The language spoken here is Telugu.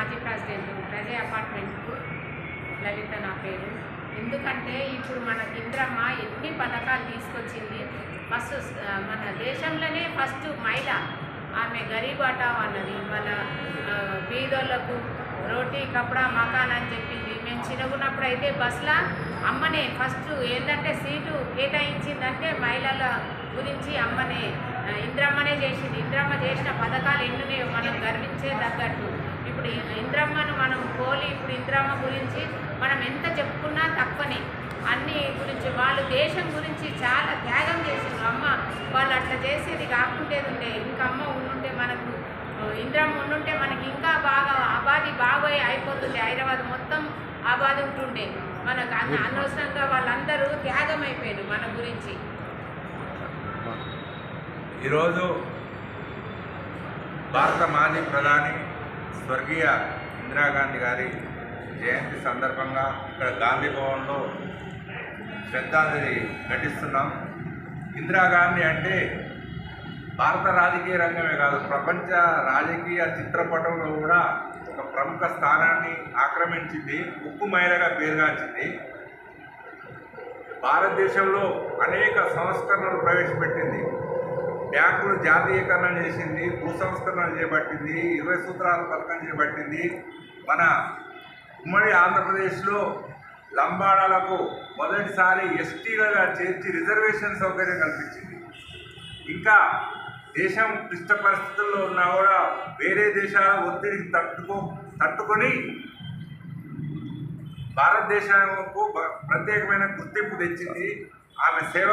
మాజీ ప్రెసిడెంట్ ప్రజా అపార్ట్మెంట్ లలిత నా పేరు. ఎందుకంటే ఇప్పుడు మన ఇంద్రమ్మ ఎన్ని పథకాలు తీసుకొచ్చింది. ఫస్ట్ మన దేశంలోనే ఫస్ట్ మహిళ ఆమె గరీబ్ హఠావ్ అన్నది. మన బీదోళ్లకు రోటీ కపడా మకాన్ అని చెప్పింది. మేము చిన్నగున్నప్పుడు అయితే బస్సులో అమ్మనే ఫస్ట్ ఏంటంటే సీటు కేటాయించిందంటే మహిళల గురించి అమ్మనే ఇంద్రమ్మనే చేసింది. ఇంద్రమ్మ చేసిన పథకాలు ఎన్నునే మనం గర్వించే తగ్గట్టు. ఇప్పుడు ఇంద్రమ్మను మనం పోలి ఇప్పుడు ఇంద్రమ్మ గురించి మనం ఎంత చెప్పుకున్నా తక్కువనే. అన్ని గురించి వాళ్ళు దేశం గురించి చాలా త్యాగం చేసిండ్రు. అమ్మ వాళ్ళు అట్లా చేసేది కాకుంటేది ఉండే. ఇంకా అమ్మ ఉండుంటే మనకు ఇంద్రమ్మ ఉండుంటే మనకి ఇంకా బాగా ఆబాది బాగోయి అయిపోతుంది. హైదరాబాద్ మొత్తం ఆబాది ఉంటుండే. మనకు అనవసరంగా వాళ్ళందరూ త్యాగం అయిపోయారు మన గురించి. ఈరోజు భారత మాజీ ప్రధాని స్వర్గీయ ఇందిరాగాంధీ గారి జయంతి సందర్భంగా ఇక్కడ గాంధీ భవన్లో శ్రద్ధాంజలి ఘటిస్తున్నాం. ఇందిరాగాంధీ అంటే భారత రాజకీయ రంగమే కాదు, ప్రపంచ రాజకీయ చిత్రపటంలో కూడా ఒక ప్రముఖ స్థానాన్ని ఆక్రమించింది. ఉక్కు మహిళగా పేరుగాంచింది. భారతదేశంలో అనేక సంస్కరణలు ప్రవేశపెట్టింది. బ్యాంకులు జాతీయకరణ చేసింది, భూ సంస్కరణలు చేపట్టింది, 20 సూత్రాల పథకం చేపట్టింది. మన ఉమ్మడి ఆంధ్రప్రదేశ్లో లంబాడాలకు మొదటిసారి ఎస్టీలుగా చేర్చి రిజర్వేషన్ సౌకర్యం కల్పించింది. ఇంకా దేశం క్లిష్ట పరిస్థితుల్లో ఉన్నా కూడా వేరే దేశాల ఒత్తిడికి తట్టుకొని భారతదేశానికి ప్రత్యేకమైన గుర్తింపు తెచ్చింది. ఆమె సేవ